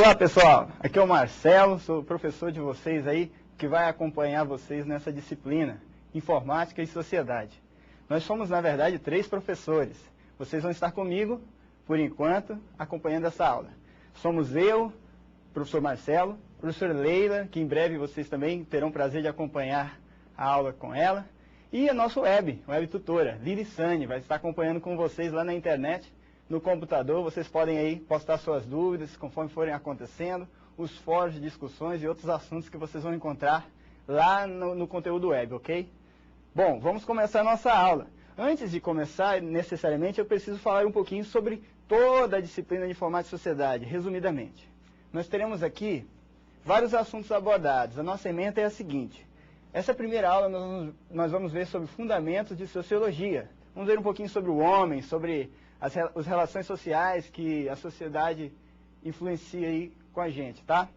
Olá pessoal, aqui é o Marcelo, sou o professor de vocês aí, que vai acompanhar vocês nessa disciplina, Informática e Sociedade. Nós somos, na verdade, 3 professores. Vocês vão estar comigo, por enquanto, acompanhando essa aula. Somos eu, professor Marcelo, professora Leila, que em breve vocês também terão o prazer de acompanhar a aula com ela, e a nossa web tutora, Lirissane, vai estar acompanhando com vocês lá na internet, no computador. Vocês podem aí postar suas dúvidas conforme forem acontecendo, os fóruns de discussões e outros assuntos que vocês vão encontrar lá no conteúdo web, ok? Bom, vamos começar a nossa aula. Antes de começar, necessariamente, eu preciso falar um pouquinho sobre toda a disciplina de Informática e Sociedade, resumidamente. Nós teremos aqui vários assuntos abordados. A nossa ementa é a seguinte: essa primeira aula nós vamos ver sobre fundamentos de sociologia. Vamos ver um pouquinho sobre o homem, sobre as relações sociais que a sociedade influencia aí com a gente, tá?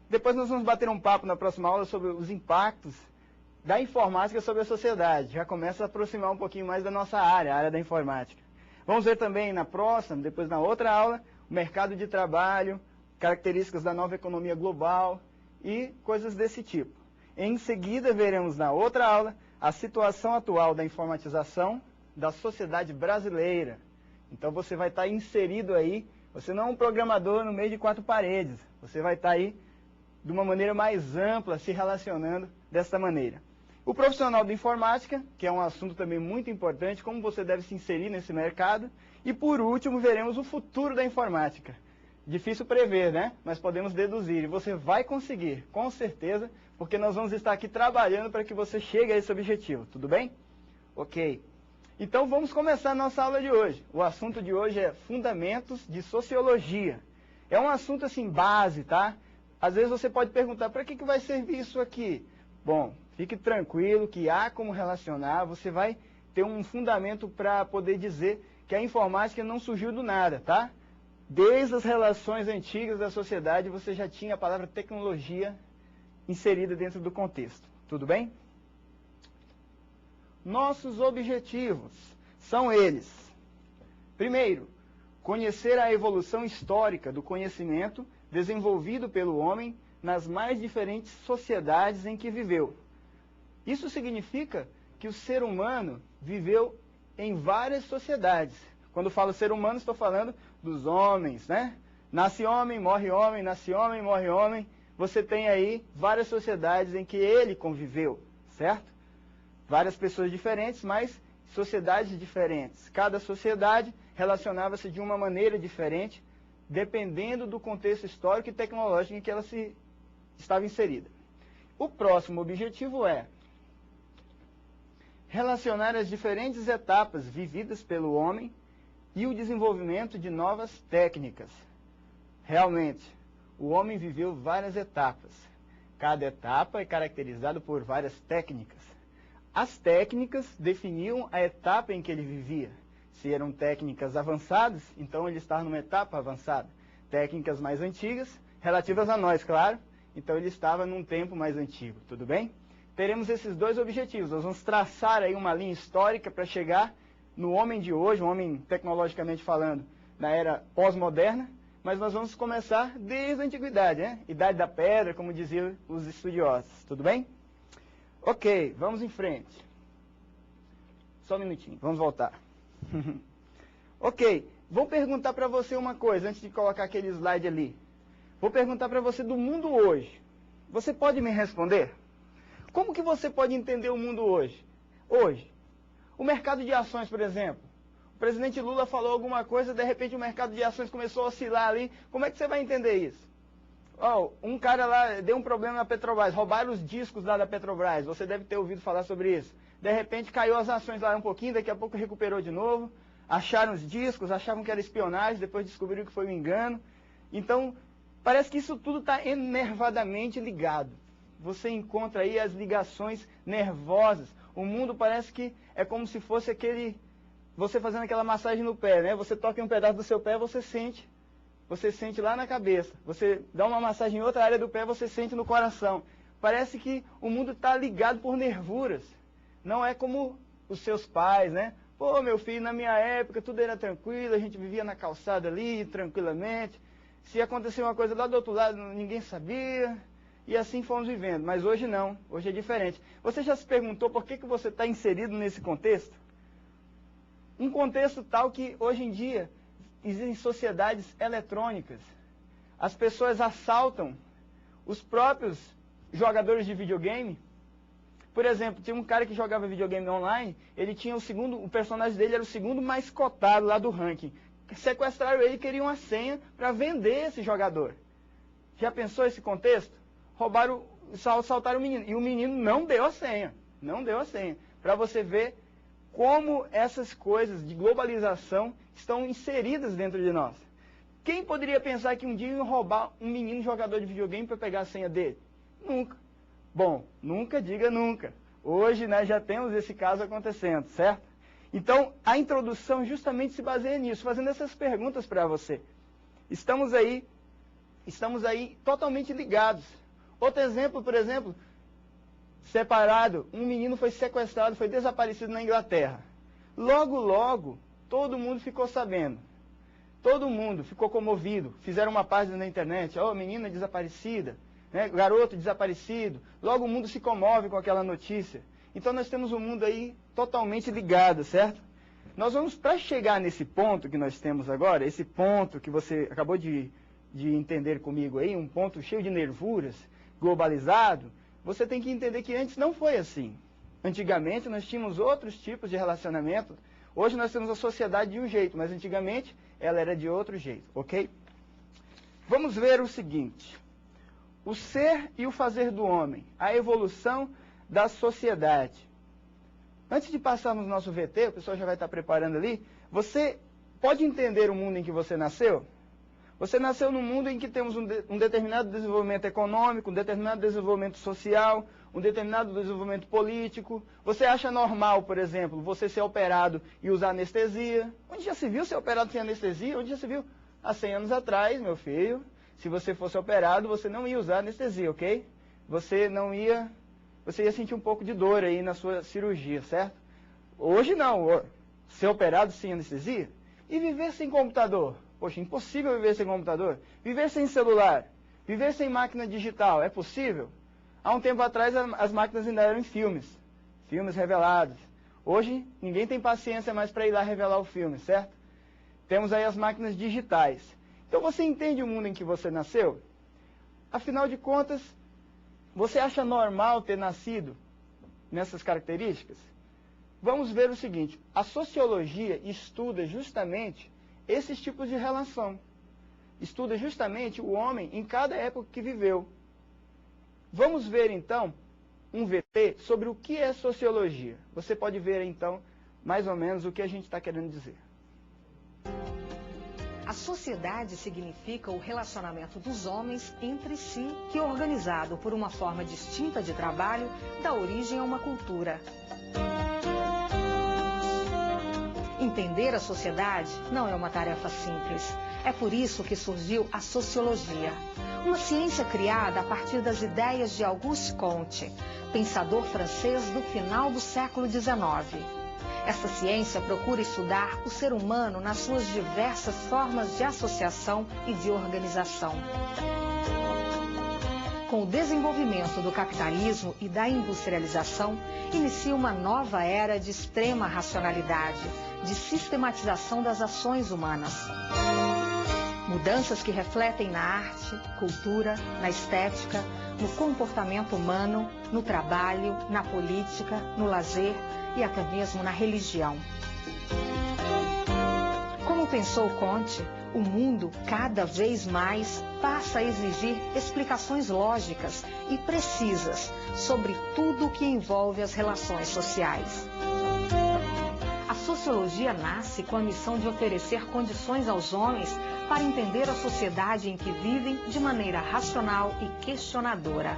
Depois nós vamos bater um papo na próxima aula sobre os impactos da informática sobre a sociedade. Já começa a aproximar um pouquinho mais da nossa área, a área da informática. Vamos ver também na próxima, depois na outra aula, o mercado de trabalho, características da nova economia global e coisas desse tipo. Em seguida, veremos na outra aula a situação atual da informatização da sociedade brasileira. Então você vai estar inserido aí, você não é um programador no meio de 4 paredes, você vai estar aí de uma maneira mais ampla, se relacionando dessa maneira. O profissional de informática, que é um assunto também muito importante, como você deve se inserir nesse mercado. E por último, veremos o futuro da informática. Difícil prever, né? Mas podemos deduzir. E você vai conseguir, com certeza, porque nós vamos estar aqui trabalhando para que você chegue a esse objetivo. Tudo bem? Ok. Então vamos começar a nossa aula de hoje. O assunto de hoje é Fundamentos de Sociologia. É um assunto assim, base, tá? Às vezes você pode perguntar, para que vai servir isso aqui? Bom, fique tranquilo que há como relacionar, você vai ter um fundamento para poder dizer que a informática não surgiu do nada, tá? Desde as relações antigas da sociedade, você já tinha a palavra tecnologia inserida dentro do contexto. Tudo bem? Nossos objetivos são eles. Primeiro, conhecer a evolução histórica do conhecimento desenvolvido pelo homem nas mais diferentes sociedades em que viveu. Isso significa que o ser humano viveu em várias sociedades. Quando falo ser humano, estou falando dos homens, né? Nasce homem, morre homem, nasce homem, morre homem. Você tem aí várias sociedades em que ele conviveu, certo? Várias pessoas diferentes, mas sociedades diferentes. Cada sociedade relacionava-se de uma maneira diferente, dependendo do contexto histórico e tecnológico em que ela estava inserida. O próximo objetivo é relacionar as diferentes etapas vividas pelo homem e o desenvolvimento de novas técnicas. Realmente, o homem viveu várias etapas. Cada etapa é caracterizada por várias técnicas. As técnicas definiam a etapa em que ele vivia. Se eram técnicas avançadas, então ele estava numa etapa avançada. Técnicas mais antigas, relativas a nós, claro, então ele estava num tempo mais antigo, tudo bem? Teremos esses 2 objetivos. Nós vamos traçar aí uma linha histórica para chegar no homem de hoje, um homem tecnologicamente falando, na era pós-moderna, mas nós vamos começar desde a antiguidade, né? Idade da pedra, como diziam os estudiosos, tudo bem? Ok, vamos em frente. Só um minutinho, vamos voltar. Ok, vou perguntar para você uma coisa, antes de colocar aquele slide ali. Vou perguntar para você do mundo hoje. Você pode me responder? Como que você pode entender o mundo hoje? Hoje, o mercado de ações, por exemplo. O presidente Lula falou alguma coisa, de repente o mercado de ações começou a oscilar ali. Como é que você vai entender isso? Oh, um cara lá deu um problema na Petrobras, roubaram os discos lá da Petrobras, você deve ter ouvido falar sobre isso. De repente caiu as ações lá um pouquinho, daqui a pouco recuperou de novo, acharam os discos, achavam que era espionagem, depois descobriram que foi um engano. Então, parece que isso tudo está enervadamente ligado. Você encontra aí as ligações nervosas. O mundo parece que é como se fosse você fazendo aquela massagem no pé, né? Você toca em um pedaço do seu pé, você sente lá na cabeça. Você dá uma massagem em outra área do pé, você sente no coração. Parece que o mundo está ligado por nervuras. Não é como os seus pais, né? Pô, meu filho, na minha época tudo era tranquilo, a gente vivia na calçada ali, tranquilamente. Se acontecia uma coisa lá do outro lado, ninguém sabia. E assim fomos vivendo. Mas hoje não, hoje é diferente. Você já se perguntou por que você está inserido nesse contexto? Um contexto tal que hoje em dia existem sociedades eletrônicas. As pessoas assaltam os próprios jogadores de videogame. Por exemplo, tinha um cara que jogava videogame online, ele tinha o personagem dele era o segundo mais cotado lá do ranking. Sequestraram ele e queriam a senha para vender esse jogador. Já pensou esse contexto? Roubaram, assaltaram o menino. E o menino não deu a senha. Não deu a senha. Para você ver como essas coisas de globalização estão inseridas dentro de nós. Quem poderia pensar que um dia iam roubar um menino jogador de videogame para pegar a senha dele? Nunca. Bom, nunca diga nunca. Hoje nós já temos esse caso acontecendo, certo? Então, a introdução justamente se baseia nisso, fazendo essas perguntas para você. Estamos aí totalmente ligados. Outro exemplo, por exemplo, separado, um menino foi sequestrado, foi desaparecido na Inglaterra. Logo, logo, todo mundo ficou sabendo. Todo mundo ficou comovido. Fizeram uma página na internet, menina desaparecida, né? Garoto desaparecido. Logo o mundo se comove com aquela notícia. Então nós temos um mundo aí totalmente ligado, certo? Nós vamos, para chegar nesse ponto que nós temos agora, esse ponto que você acabou de entender comigo aí, um ponto cheio de nervuras, globalizado, você tem que entender que antes não foi assim. Antigamente nós tínhamos outros tipos de relacionamento. Hoje nós temos a sociedade de um jeito, mas antigamente ela era de outro jeito, ok? Vamos ver o seguinte. O ser e o fazer do homem, a evolução da sociedade. Antes de passarmos no nosso VT, o pessoal já vai estar preparando ali, você pode entender o mundo em que você nasceu? Você nasceu num mundo em que temos um determinado desenvolvimento econômico, um determinado desenvolvimento social, um determinado desenvolvimento político. Você acha normal, por exemplo, você ser operado e usar anestesia? Onde já se viu ser operado sem anestesia? Onde já se viu? Há 100 anos atrás, meu filho, se você fosse operado, você não ia usar anestesia, ok? Você ia sentir um pouco de dor aí na sua cirurgia, certo? Hoje não, ser operado sem anestesia. E viver sem computador? Poxa, impossível viver sem computador. Viver sem celular, viver sem máquina digital, é possível? Há um tempo atrás as máquinas ainda eram em filmes revelados. Hoje ninguém tem paciência mais para ir lá revelar o filme, certo? Temos aí as máquinas digitais. Então você entende o mundo em que você nasceu? Afinal de contas, você acha normal ter nascido nessas características? Vamos ver o seguinte, a sociologia estuda justamente esses tipos de relação. Estuda justamente o homem em cada época que viveu. Vamos ver então um VT sobre o que é sociologia. Você pode ver então mais ou menos o que a gente está querendo dizer. A sociedade significa o relacionamento dos homens entre si, que, organizado por uma forma distinta de trabalho, dá origem a uma cultura. Entender a sociedade não é uma tarefa simples. É por isso que surgiu a sociologia, uma ciência criada a partir das ideias de Auguste Comte, pensador francês do final do século XIX. Essa ciência procura estudar o ser humano nas suas diversas formas de associação e de organização. Com o desenvolvimento do capitalismo e da industrialização, inicia uma nova era de extrema racionalidade, de sistematização das ações humanas. Mudanças que refletem na arte, cultura, na estética, no comportamento humano, no trabalho, na política, no lazer e até mesmo na religião. Como pensou Comte, o mundo, cada vez mais, passa a exigir explicações lógicas e precisas sobre tudo o que envolve as relações sociais. A sociologia nasce com a missão de oferecer condições aos homens para entender a sociedade em que vivem de maneira racional e questionadora.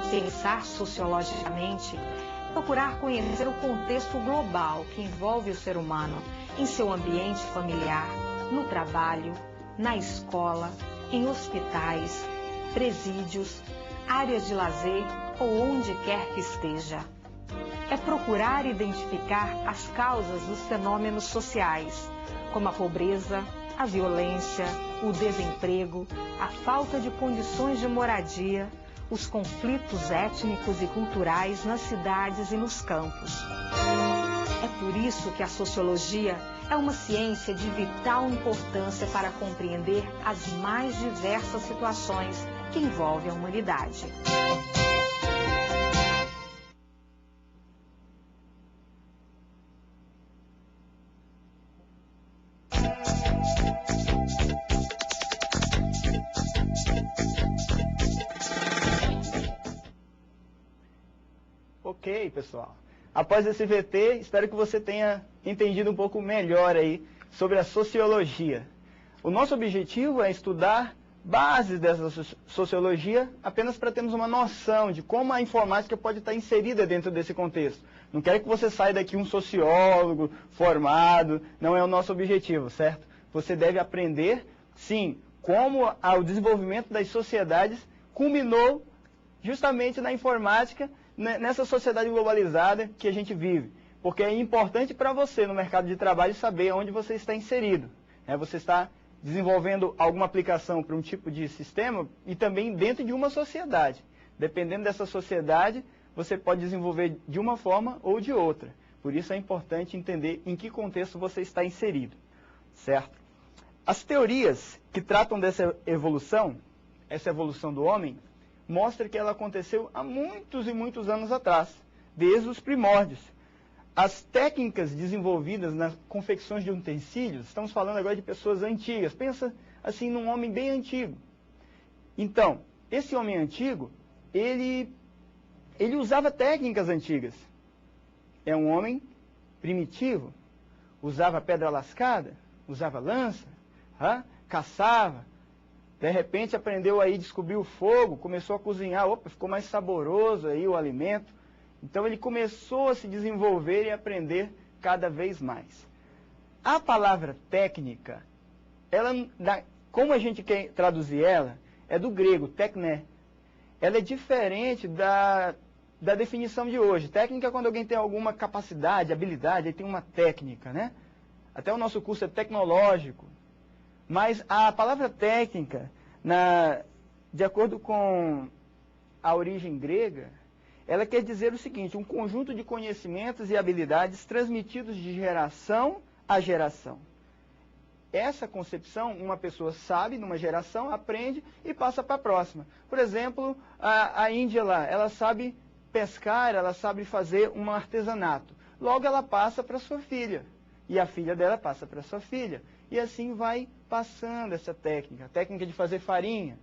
Pensar sociologicamente é procurar conhecer o contexto global que envolve o ser humano em seu ambiente familiar, no trabalho, na escola, em hospitais, presídios, áreas de lazer ou onde quer que esteja. É procurar identificar as causas dos fenômenos sociais, como a pobreza, a violência, o desemprego, a falta de condições de moradia, os conflitos étnicos e culturais nas cidades e nos campos. É por isso que a sociologia é uma ciência de vital importância para compreender as mais diversas situações que envolvem a humanidade. Ok, pessoal. Após esse VT, espero que você tenha entendido um pouco melhor aí sobre a sociologia. O nosso objetivo é estudar bases dessa sociologia apenas para termos uma noção de como a informática pode estar inserida dentro desse contexto. Não quero que você saia daqui um sociólogo formado, não é o nosso objetivo, certo? Você deve aprender, sim, como o desenvolvimento das sociedades culminou justamente na informática, nessa sociedade globalizada que a gente vive. Porque é importante para você, no mercado de trabalho, saber onde você está inserido. Você está desenvolvendo alguma aplicação para um tipo de sistema e também dentro de uma sociedade. Dependendo dessa sociedade, você pode desenvolver de uma forma ou de outra. Por isso é importante entender em que contexto você está inserido. Certo? As teorias que tratam dessa evolução, essa evolução do homem, mostra que ela aconteceu há muitos e muitos anos atrás, desde os primórdios. As técnicas desenvolvidas nas confecções de utensílios, estamos falando agora de pessoas antigas, pensa assim num homem bem antigo. Então, esse homem antigo, ele usava técnicas antigas. É um homem primitivo, usava pedra lascada, usava lança, caçava. De repente aprendeu aí, descobriu o fogo, começou a cozinhar, ficou mais saboroso aí o alimento. Então ele começou a se desenvolver e aprender cada vez mais. A palavra técnica, como a gente quer traduzir ela, é do grego, tekné. Ela é diferente da definição de hoje. Técnica é quando alguém tem alguma capacidade, habilidade, ele tem uma técnica, né? Até o nosso curso é tecnológico. Mas a palavra técnica, de acordo com a origem grega, ela quer dizer o seguinte: um conjunto de conhecimentos e habilidades transmitidos de geração a geração. Essa concepção, uma pessoa sabe numa geração, aprende e passa para a próxima. Por exemplo, a Índia lá, ela sabe pescar, ela sabe fazer um artesanato. Logo ela passa para sua filha. E a filha dela passa para sua filha. E assim vai passando essa técnica. A técnica de fazer farinha.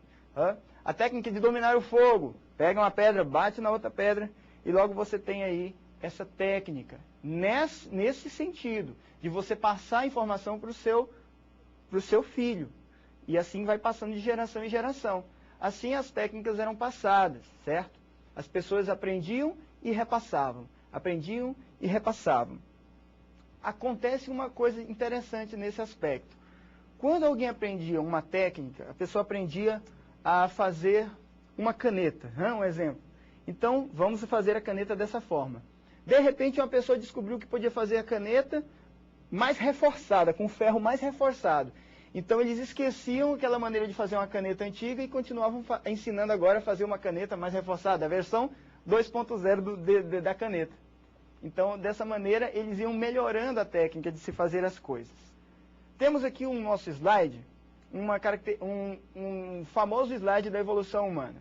A técnica de dominar o fogo. Pega uma pedra, bate na outra pedra. E logo você tem aí essa técnica. Nesse sentido. De você passar a informação para o seu filho. E assim vai passando de geração em geração. Assim as técnicas eram passadas, certo? As pessoas aprendiam e repassavam. Aprendiam e repassavam. Acontece uma coisa interessante nesse aspecto. Quando alguém aprendia uma técnica, a pessoa aprendia a fazer uma caneta, um exemplo. Então, vamos fazer a caneta dessa forma. De repente, uma pessoa descobriu que podia fazer a caneta mais reforçada, com ferro mais reforçado. Então, eles esqueciam aquela maneira de fazer uma caneta antiga e continuavam ensinando agora a fazer uma caneta mais reforçada, a versão 2.0 da caneta. Então, dessa maneira, eles iam melhorando a técnica de se fazer as coisas. Temos aqui um nosso slide, um famoso slide da evolução humana,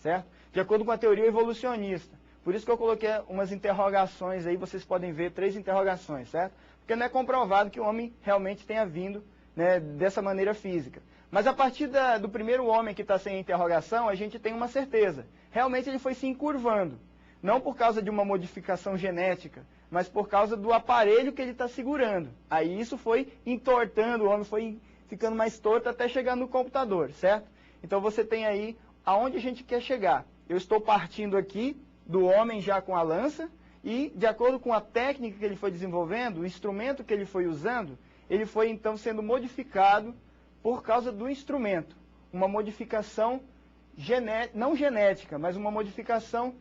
certo? De acordo com a teoria evolucionista. Por isso que eu coloquei umas interrogações aí, vocês podem ver 3 interrogações, certo? Porque não é comprovado que o homem realmente tenha vindo, né, dessa maneira física. Mas a partir do primeiro homem que está sem interrogação, a gente tem uma certeza. Realmente ele foi se encurvando. Não por causa de uma modificação genética, mas por causa do aparelho que ele está segurando. Aí isso foi entortando, o homem foi ficando mais torto até chegar no computador, certo? Então você tem aí aonde a gente quer chegar. Eu estou partindo aqui do homem já com a lança e, de acordo com a técnica que ele foi desenvolvendo, o instrumento que ele foi usando, ele foi então sendo modificado por causa do instrumento. Uma modificação não genética, mas uma modificação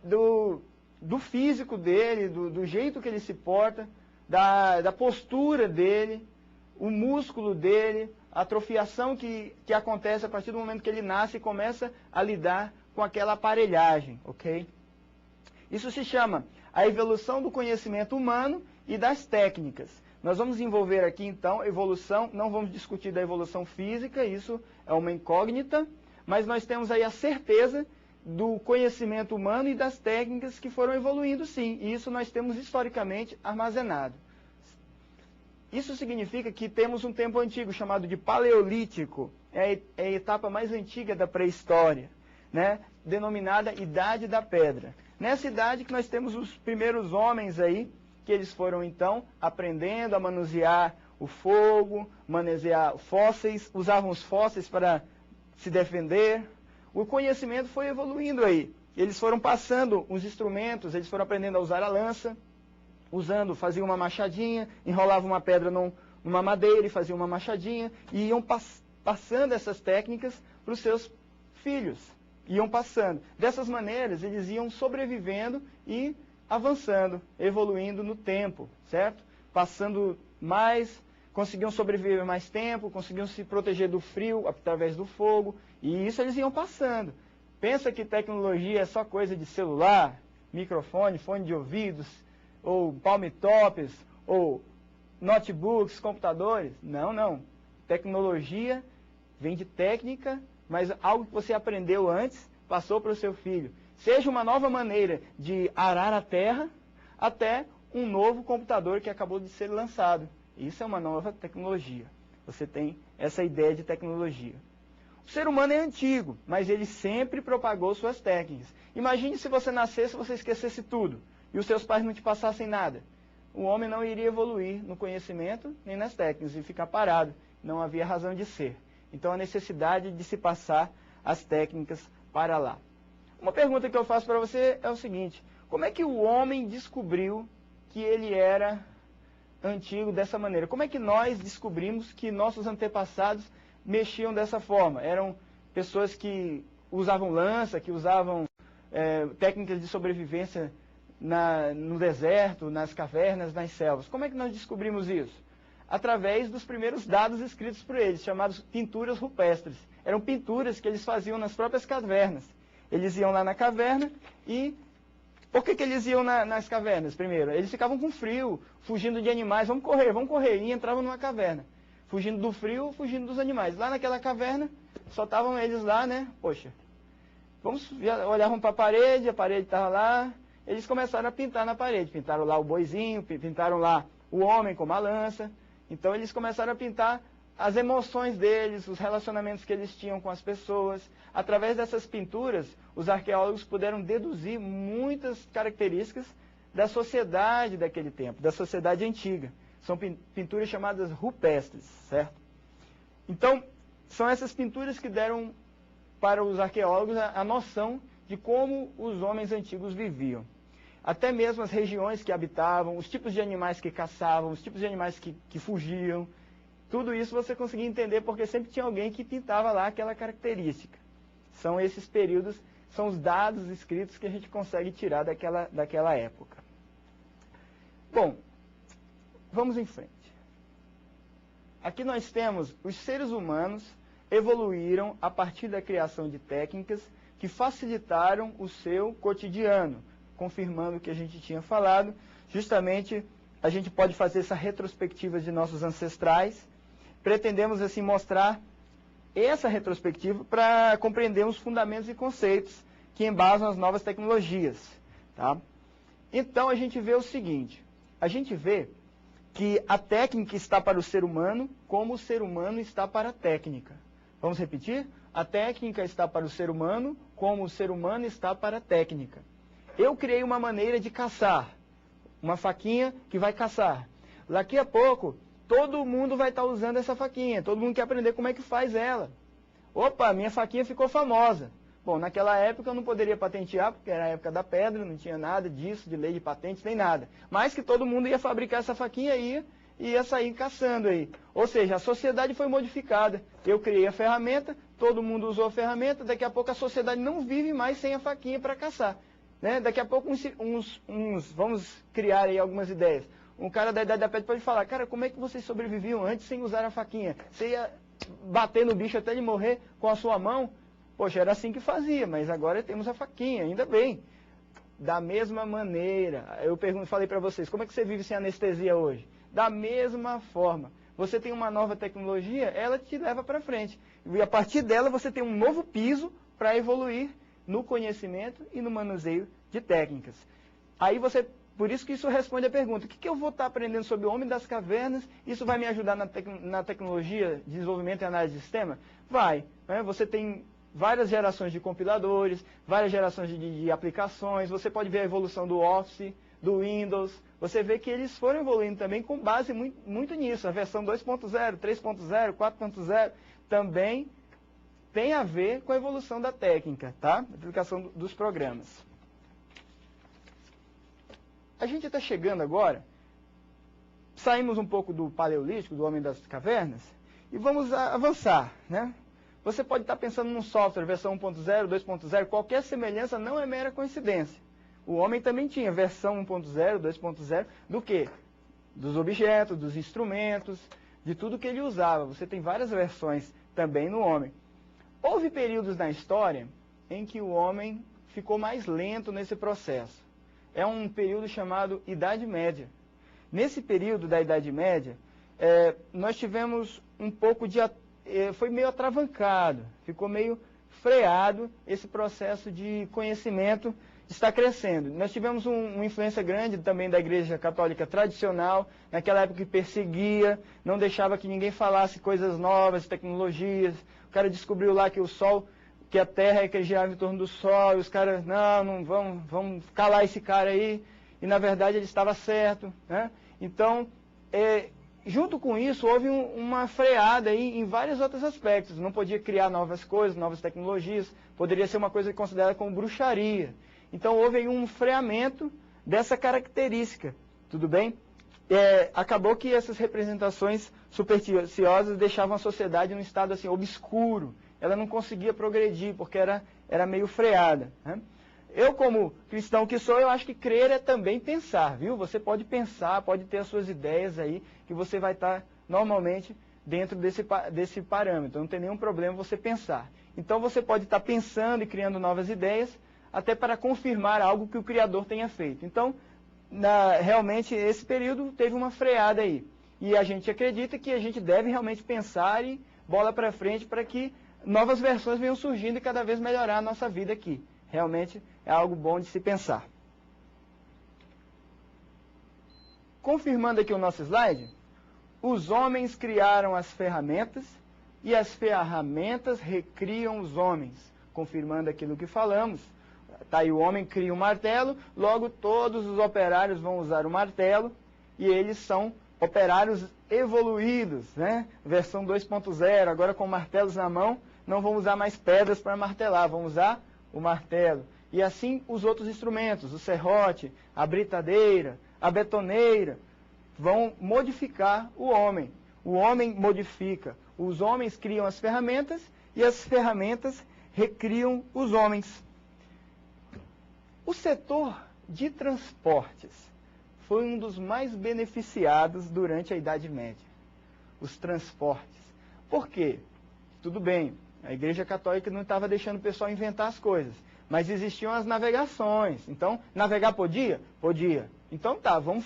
do físico dele, do jeito que ele se porta, da postura dele. o músculo dele, a atrofiação que acontece a partir do momento que ele nasce e começa a lidar com aquela aparelhagem, ok? Isso se chama a evolução do conhecimento humano e das técnicas. Nós vamos envolver aqui, então, evolução, não vamos discutir da evolução física, isso é uma incógnita, mas nós temos aí a certeza do conhecimento humano e das técnicas que foram evoluindo, sim, e isso nós temos historicamente armazenado. Isso significa que temos um tempo antigo, chamado de Paleolítico, é a etapa mais antiga da pré-história, né? Denominada Idade da Pedra. Nessa idade que nós temos os primeiros homens aí, que eles foram então aprendendo a manusear o fogo, manusear fósseis, usavam os fósseis para se defender. O conhecimento foi evoluindo aí. Eles foram passando os instrumentos, eles foram aprendendo a usar a lança, faziam uma machadinha, enrolavam uma pedra numa madeira e faziam uma machadinha, e iam passando essas técnicas para os seus filhos. Iam passando. Dessas maneiras, eles iam sobrevivendo e avançando, evoluindo no tempo, certo? Passando mais, conseguiam sobreviver mais tempo, conseguiam se proteger do frio através do fogo, e isso eles iam passando. Pensa que tecnologia é só coisa de celular, microfone, fone de ouvidos, ou palm tops, ou notebooks, computadores? Não, não. Tecnologia vem de técnica, mas algo que você aprendeu antes, passou para o seu filho. Seja uma nova maneira de arar a terra, até um novo computador que acabou de ser lançado. Isso é uma nova tecnologia. Você tem essa ideia de tecnologia. O ser humano é antigo, mas ele sempre propagou suas técnicas. Imagine se você nascesse e você esquecesse tudo, e os seus pais não te passassem nada. O homem não iria evoluir no conhecimento nem nas técnicas, e ficar parado. Não havia razão de ser. Então, a necessidade de se passar as técnicas para lá. Uma pergunta que eu faço para você é o seguinte: como é que o homem descobriu que ele era antigo dessa maneira? Como é que nós descobrimos que nossos antepassados mexiam dessa forma? Eram pessoas que usavam lança, que usavam técnicas de sobrevivência no deserto, nas cavernas, nas selvas. Como é que nós descobrimos isso? Através dos primeiros dados escritos por eles, chamados pinturas rupestres. Eram pinturas que eles faziam nas próprias cavernas. Eles iam lá na caverna e... Por que eles iam nas cavernas primeiro? Eles ficavam com frio, fugindo de animais. Vamos correr. E entravam numa caverna. Fugindo do frio, fugindo dos animais. Lá naquela caverna, só estavam eles lá, né? Poxa, olhavam para a parede estava lá. Eles começaram a pintar na parede. Pintaram lá o boizinho, pintaram lá o homem com uma lança. Então eles começaram a pintar as emoções deles, os relacionamentos que eles tinham com as pessoas. Através dessas pinturas, os arqueólogos puderam deduzir muitas características da sociedade daquele tempo, da sociedade antiga. São pinturas chamadas rupestres, certo? Então, são essas pinturas que deram para os arqueólogos a noção de como os homens antigos viviam. Até mesmo as regiões que habitavam, os tipos de animais que caçavam, os tipos de animais que fugiam. Tudo isso você conseguia entender porque sempre tinha alguém que pintava lá aquela característica. São esses períodos, são os dados escritos que a gente consegue tirar daquela época. Bom, vamos em frente. Aqui nós temos os seres humanos evoluíram a partir da criação de técnicas que facilitaram o seu cotidiano, confirmando o que a gente tinha falado. Justamente, a gente pode fazer essa retrospectiva de nossos ancestrais. Pretendemos, assim, mostrar essa retrospectiva para compreender os fundamentos e conceitos que embasam as novas tecnologias. Tá? Então, a gente vê o seguinte. A gente vê que a técnica está para o ser humano como o ser humano está para a técnica. Vamos repetir? A técnica está para o ser humano como o ser humano está para a técnica. Eu criei uma maneira de caçar, uma faquinha que vai caçar. Daqui a pouco, todo mundo vai estar usando essa faquinha, todo mundo quer aprender como é que faz ela. Opa, minha faquinha ficou famosa. Bom, naquela época eu não poderia patentear, porque era a época da pedra, não tinha nada disso, de lei de patentes, nem nada. Mas que todo mundo ia fabricar essa faquinha e ia sair caçando aí. Ou seja, a sociedade foi modificada. Eu criei a ferramenta, todo mundo usou a ferramenta, daqui a pouco a sociedade não vive mais sem a faquinha para caçar. Né? Daqui a pouco vamos criar aí algumas ideias. Um cara da idade da pedra pode falar, cara, como é que vocês sobreviviam antes sem usar a faquinha? Você ia bater no bicho até ele morrer com a sua mão? Poxa, era assim que fazia, mas agora temos a faquinha, ainda bem. Da mesma maneira, eu falei para vocês, como é que você vive sem anestesia hoje? Da mesma forma. Você tem uma nova tecnologia, ela te leva para frente. E a partir dela você tem um novo piso para evoluir no conhecimento e no manuseio de técnicas. Aí por isso que isso responde a pergunta, o que eu vou estar aprendendo sobre o homem das cavernas? Isso vai me ajudar na tecnologia de desenvolvimento e análise de sistema? Vai. Né? Você tem várias gerações de compiladores, várias gerações de aplicações, você pode ver a evolução do Office, do Windows, você vê que eles foram evoluindo também com base muito nisso. A versão 2.0, 3.0, 4.0 também tem a ver com a evolução da técnica, tá? A aplicação dos programas. A gente está chegando agora, saímos um pouco do paleolítico, do homem das cavernas, e vamos avançar, né? Você pode estar pensando num software, versão 1.0, 2.0, qualquer semelhança não é mera coincidência. O homem também tinha versão 1.0, 2.0, do quê? Dos objetos, dos instrumentos, de tudo que ele usava. Você tem várias versões também no homem. Houve períodos na história em que o homem ficou mais lento nesse processo. É um período chamado Idade Média. Nesse período da Idade Média, nós tivemos um pouco de... foi meio atravancado, ficou meio freado esse processo de conhecimento está crescendo. Nós tivemos uma influência grande também da Igreja Católica tradicional, naquela época que perseguia, não deixava que ninguém falasse coisas novas, tecnologias. O cara descobriu lá que o Sol, que a Terra é que girava em torno do Sol, e os caras, não vamos calar esse cara aí, e na verdade ele estava certo, né? Então, junto com isso, houve uma freada aí em vários outros aspectos. Não podia criar novas coisas, novas tecnologias, poderia ser uma coisa considerada como bruxaria. Então, houve aí um freamento dessa característica, tudo bem? Acabou que essas representações supersticiosas deixavam a sociedade num estado assim, obscuro. Ela não conseguia progredir, porque era meio freada, né? Eu, como cristão que sou, eu acho que crer é também pensar, viu? Você pode pensar, pode ter as suas ideias aí, que você vai estar normalmente dentro desse parâmetro. Não tem nenhum problema você pensar. Então, você pode estar pensando e criando novas ideias, até para confirmar algo que o Criador tenha feito. Então, realmente, esse período teve uma freada aí. E a gente acredita que a gente deve realmente pensar e bola para frente para que novas versões venham surgindo e cada vez melhorar a nossa vida aqui. Realmente é algo bom de se pensar. Confirmando aqui o nosso slide, os homens criaram as ferramentas e as ferramentas recriam os homens. Confirmando aquilo que falamos. Tá aí, o homem cria um martelo, logo todos os operários vão usar o martelo e eles são operários evoluídos, né? Versão 2.0, agora com martelos na mão, não vão usar mais pedras para martelar, vão usar o martelo. E assim os outros instrumentos, o serrote, a britadeira, a betoneira, vão modificar o homem. O homem modifica. Os homens criam as ferramentas e as ferramentas recriam os homens. O setor de transportes foi um dos mais beneficiados durante a Idade Média. Os transportes. Por quê? Tudo bem, a Igreja Católica não estava deixando o pessoal inventar as coisas, mas existiam as navegações. Então, navegar podia? Podia. Então tá, vamos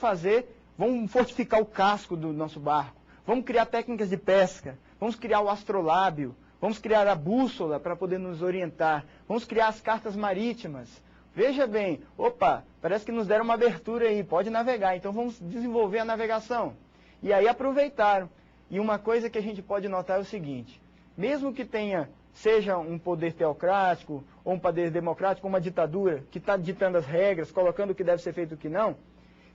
fortificar o casco do nosso barco, vamos criar técnicas de pesca, vamos criar o astrolábio, vamos criar a bússola para poder nos orientar, vamos criar as cartas marítimas. Veja bem, parece que nos deram uma abertura aí, pode navegar, então vamos desenvolver a navegação. E aí aproveitaram. E uma coisa que a gente pode notar é o seguinte, mesmo que seja um poder teocrático, ou um poder democrático, uma ditadura, que está ditando as regras, colocando o que deve ser feito e o que não,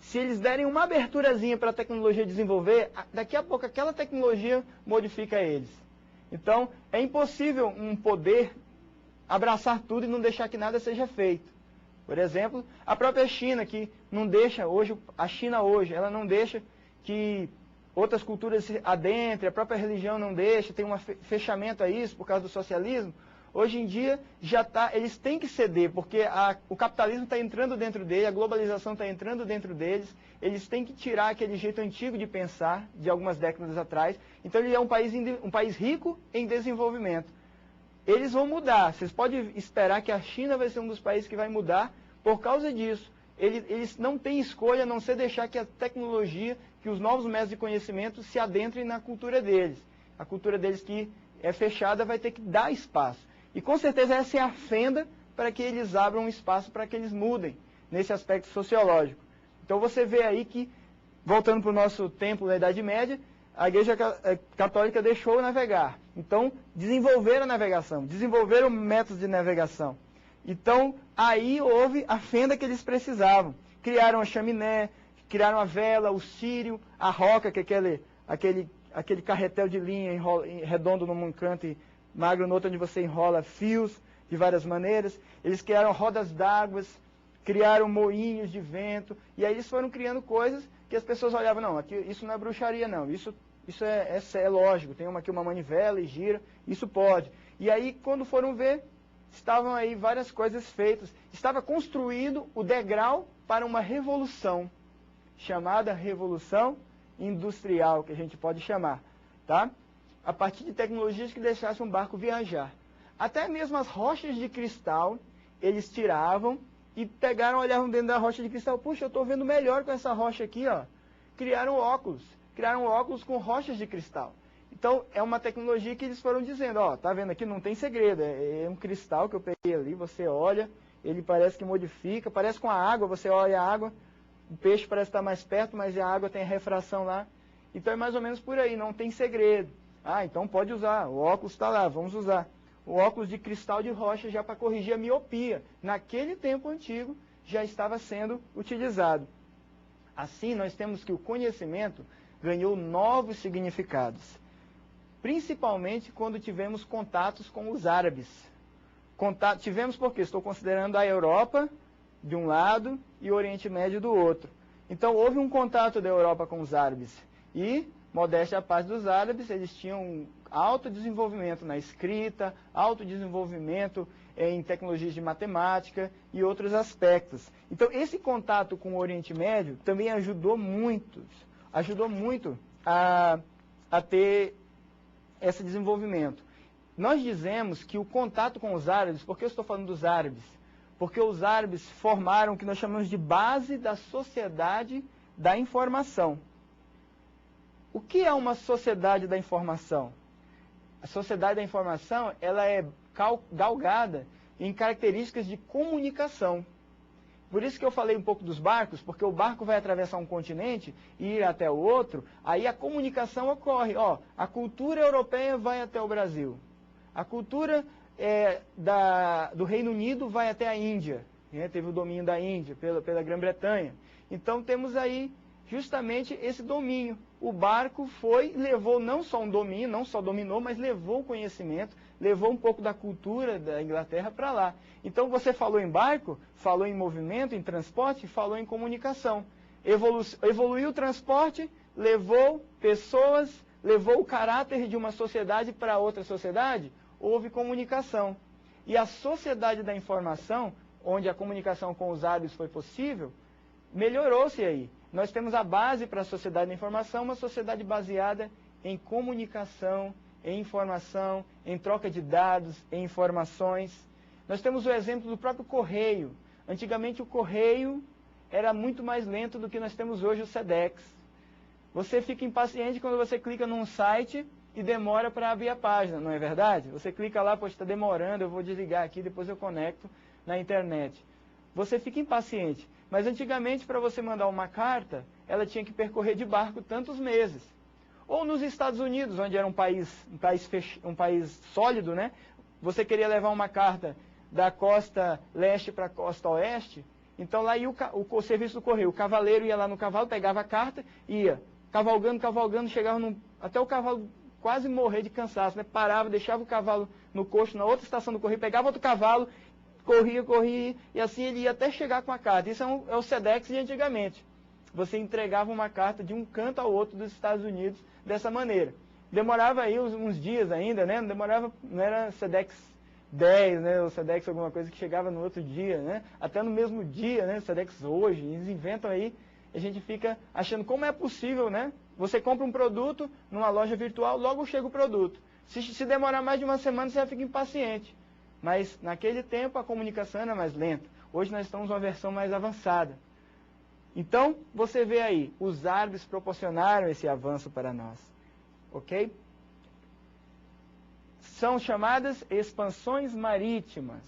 se eles derem uma aberturazinha para a tecnologia desenvolver, daqui a pouco aquela tecnologia modifica eles. Então, é impossível um poder abraçar tudo e não deixar que nada seja feito. Por exemplo, a própria China, que não deixa, ela não deixa que outras culturas se adentrem, a própria religião não deixa, tem um fechamento a isso por causa do socialismo. Hoje em dia, eles têm que ceder, porque o capitalismo está entrando dentro dele, a globalização está entrando dentro deles, eles têm que tirar aquele jeito antigo de pensar, de algumas décadas atrás. Então, ele é um país rico em desenvolvimento. Eles vão mudar. Vocês podem esperar que a China vai ser um dos países que vai mudar por causa disso. Eles não têm escolha a não ser deixar que a tecnologia, que os novos métodos de conhecimento se adentrem na cultura deles. A cultura deles que é fechada vai ter que dar espaço. E com certeza essa é a fenda para que eles abram um espaço para que eles mudem nesse aspecto sociológico. Então você vê aí que, voltando para o nosso tempo da Idade Média, a Igreja Católica deixou navegar. Então, desenvolveram a navegação, desenvolveram métodos de navegação. Então, aí houve a fenda que eles precisavam. Criaram a chaminé, criaram a vela, o círio, a roca, que é aquele carretel de linha redondo num canto e magro no outro, onde você enrola fios de várias maneiras. Eles criaram rodas d'água, criaram moinhos de vento, e aí eles foram criando coisas que as pessoas olhavam, não, aqui, isso não é bruxaria não, isso é lógico, tem aqui uma manivela e gira, isso pode. E aí, quando foram ver, estavam aí várias coisas feitas. Estava construído o degrau para uma revolução, chamada Revolução Industrial, que a gente pode chamar, tá? A partir de tecnologias que deixassem um barco viajar. Até mesmo as rochas de cristal, eles tiravam e pegaram, olhavam dentro da rocha de cristal. Puxa, eu estou vendo melhor com essa rocha aqui, ó. Criaram óculos com rochas de cristal. Então, é uma tecnologia que eles foram dizendo, ó, tá vendo aqui, não tem segredo, é um cristal que eu peguei ali, você olha, ele parece que modifica, parece com a água, você olha a água, o peixe parece estar mais perto, mas a água tem a refração lá. Então, é mais ou menos por aí, não tem segredo. Ah, então pode usar, o óculos está lá, vamos usar. O óculos de cristal de rocha já para corrigir a miopia. Naquele tempo antigo, já estava sendo utilizado. Assim, nós temos que o conhecimento ganhou novos significados. Principalmente quando tivemos contatos com os árabes. Tivemos porque estou considerando a Europa de um lado e o Oriente Médio do outro. Então, houve um contato da Europa com os árabes. E, modéstia à parte dos árabes, eles tinham alto desenvolvimento na escrita, alto desenvolvimento em tecnologias de matemática e outros aspectos. Então, esse contato com o Oriente Médio também ajudou muito a ter esse desenvolvimento. Nós dizemos que o contato com os árabes, por que eu estou falando dos árabes? Porque os árabes formaram o que nós chamamos de base da sociedade da informação. O que é uma sociedade da informação? A sociedade da informação, ela é galgada em características de comunicação. Por isso que eu falei um pouco dos barcos, porque o barco vai atravessar um continente e ir até o outro, aí a comunicação ocorre. Ó, a cultura europeia vai até o Brasil. A cultura do Reino Unido vai até a Índia. Né? Teve o domínio da Índia pela Grã-Bretanha. Então temos aí justamente esse domínio. O barco levou não só um domínio, não só dominou, mas levou o conhecimento, levou um pouco da cultura da Inglaterra para lá. Então você falou em barco, falou em movimento, em transporte, falou em comunicação. Evoluiu o transporte, levou pessoas, levou o caráter de uma sociedade para outra sociedade, houve comunicação. E a sociedade da informação, onde a comunicação com os árabes foi possível, melhorou-se aí. Nós temos a base para a sociedade da informação, uma sociedade baseada em comunicação, em informação, em troca de dados, em informações. Nós temos o exemplo do próprio correio. Antigamente o correio era muito mais lento do que nós temos hoje o SEDEX. Você fica impaciente quando você clica num site e demora para abrir a página, não é verdade? Você clica lá, poxa, está demorando, eu vou desligar aqui, depois eu conecto na internet. Você fica impaciente. Mas antigamente, para você mandar uma carta, ela tinha que percorrer de barco tantos meses. Ou nos Estados Unidos, onde era um país sólido, né? Você queria levar uma carta da costa leste para a costa oeste, então lá ia o serviço do correio. O cavaleiro ia lá no cavalo, pegava a carta, ia cavalgando, chegava até o cavalo quase morrer de cansaço, né? Parava, deixava o cavalo no coxo, na outra estação do correio, pegava outro cavalo, corria, e assim ele ia até chegar com a carta. Isso é o SEDEX de antigamente. Você entregava uma carta de um canto ao outro dos Estados Unidos dessa maneira. Demorava aí uns dias ainda, né? Não era SEDEX 10, né, o Sedex alguma coisa que chegava no outro dia, né, até no mesmo dia, né, o Sedex hoje, eles inventam aí, a gente fica achando como é possível, né, você compra um produto numa loja virtual, logo chega o produto. Se demorar mais de uma semana, você já fica impaciente. Mas naquele tempo a comunicação era mais lenta. Hoje nós estamos numa versão mais avançada. Então, você vê aí, os árabes proporcionaram esse avanço para nós. Ok? São chamadas expansões marítimas.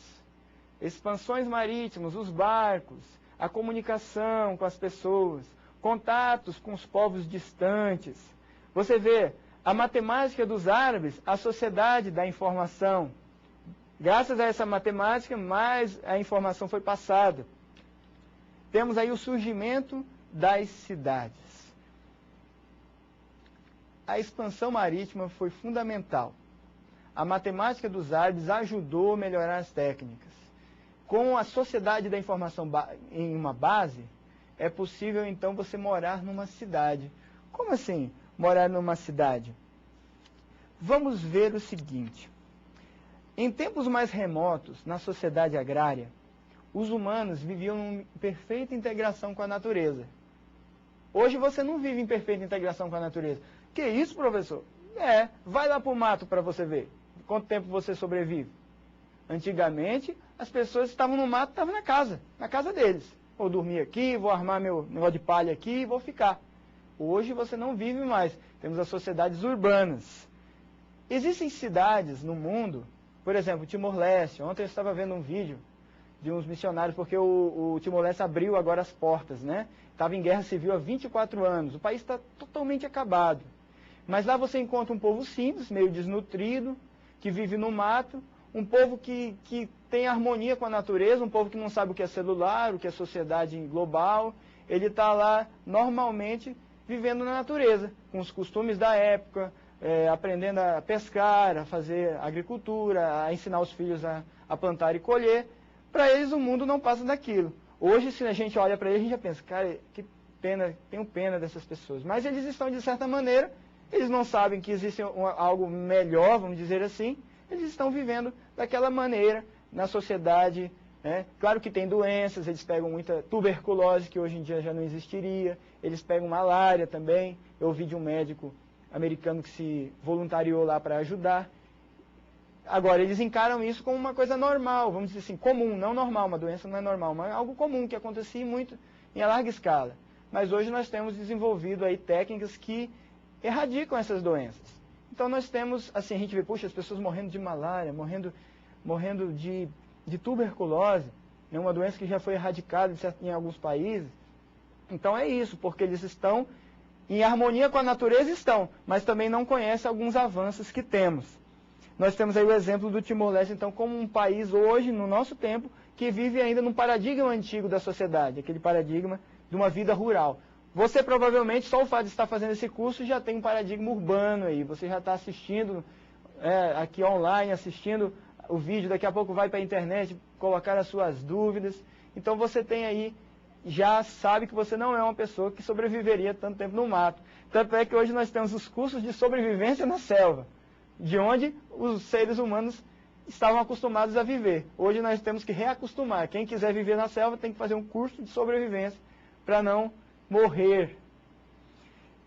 Expansões marítimas, os barcos, a comunicação com as pessoas, contatos com os povos distantes. Você vê a matemática dos árabes, a sociedade da informação. Graças a essa matemática, mais a informação foi passada. Temos aí o surgimento das cidades. A expansão marítima foi fundamental. A matemática dos árabes ajudou a melhorar as técnicas. Com a sociedade da informação em uma base, é possível então você morar numa cidade. Como assim, morar numa cidade? Vamos ver o seguinte. Em tempos mais remotos, na sociedade agrária, os humanos viviam em perfeita integração com a natureza. Hoje você não vive em perfeita integração com a natureza. Que isso, professor? Vai lá para o mato para você ver. Quanto tempo você sobrevive? Antigamente, as pessoas estavam no mato, estavam na casa deles. Vou dormir aqui, vou armar meu negócio de palha aqui e vou ficar. Hoje você não vive mais. Temos as sociedades urbanas. Existem cidades no mundo, por exemplo, Timor-Leste. Ontem eu estava vendo um vídeo de uns missionários, porque o Timor-Leste abriu agora as portas, né? Estava em guerra civil há 24 anos. O país está totalmente acabado. Mas lá você encontra um povo simples, meio desnutrido, que vive no mato, um povo que tem harmonia com a natureza, um povo que não sabe o que é celular, o que é sociedade global. Ele está lá normalmente vivendo na natureza, com os costumes da época, aprendendo a pescar, a fazer agricultura, a ensinar os filhos a plantar e colher. Para eles o mundo não passa daquilo. Hoje, se a gente olha para eles, a gente já pensa, cara, que pena, tenho pena dessas pessoas. Mas eles estão, de certa maneira, eles não sabem que existe algo melhor, vamos dizer assim, eles estão vivendo daquela maneira na sociedade. Né? Claro que tem doenças, eles pegam muita tuberculose, que hoje em dia já não existiria, eles pegam malária também. Eu ouvi de um médico americano que se voluntariou lá para ajudar. Agora, eles encaram isso como uma coisa normal, vamos dizer assim, comum, não normal, uma doença não é normal, mas algo comum que acontecia muito em larga escala. Mas hoje nós temos desenvolvido aí técnicas que erradicam essas doenças. Então nós temos, assim, a gente vê, puxa, as pessoas morrendo de malária, morrendo de tuberculose, né, uma doença que já foi erradicada em alguns países. Então é isso, porque eles estão em harmonia com a natureza, mas também não conhecem alguns avanços que temos. Nós temos aí o exemplo do Timor-Leste, então, como um país hoje, no nosso tempo, que vive ainda num paradigma antigo da sociedade, aquele paradigma de uma vida rural. Você provavelmente, só o fato de estar fazendo esse curso, já tem um paradigma urbano aí. Você já está assistindo aqui online, assistindo o vídeo, daqui a pouco vai para a internet colocar as suas dúvidas. Então você tem aí, já sabe que você não é uma pessoa que sobreviveria tanto tempo no mato. Tanto é que hoje nós temos os cursos de sobrevivência na selva, de onde os seres humanos estavam acostumados a viver. Hoje nós temos que reacostumar. Quem quiser viver na selva tem que fazer um curso de sobrevivência para não morrer.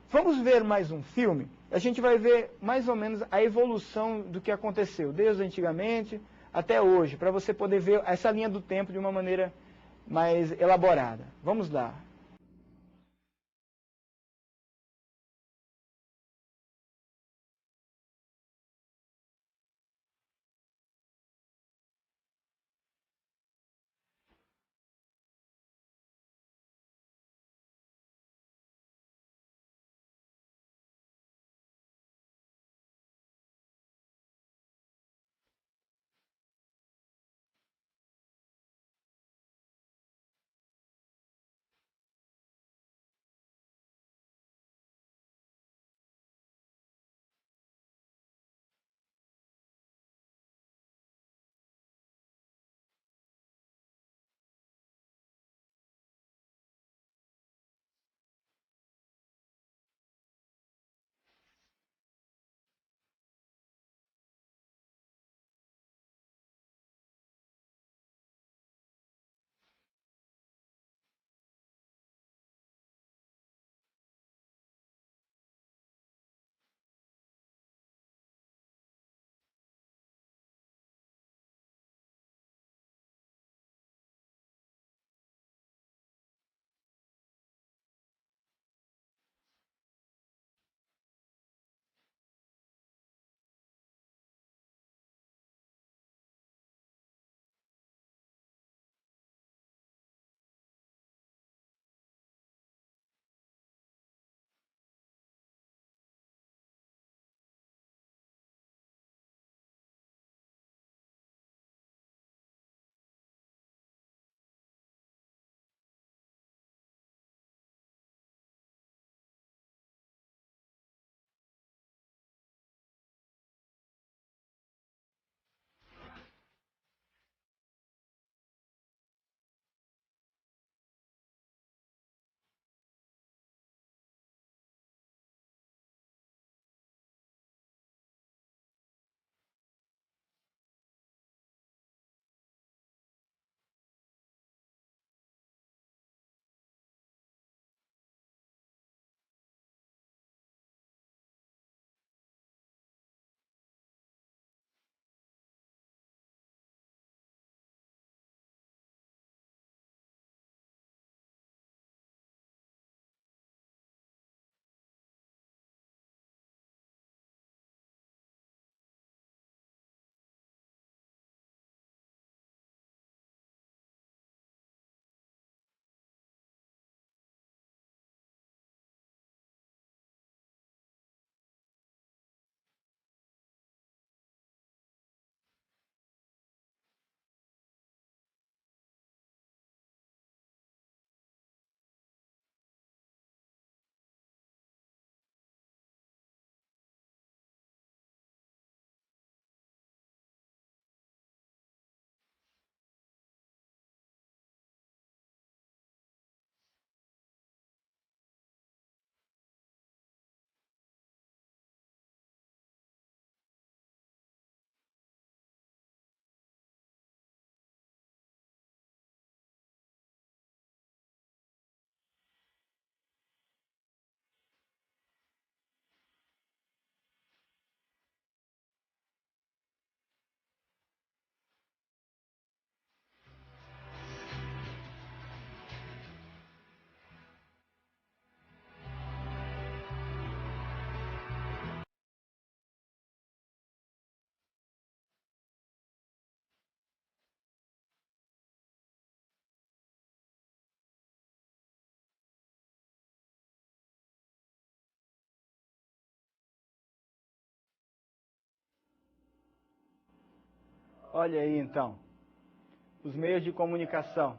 Vamos ver mais um filme? A gente vai ver mais ou menos a evolução do que aconteceu, desde antigamente até hoje, para você poder ver essa linha do tempo de uma maneira mais elaborada. Vamos lá. Olha aí, então, os meios de comunicação.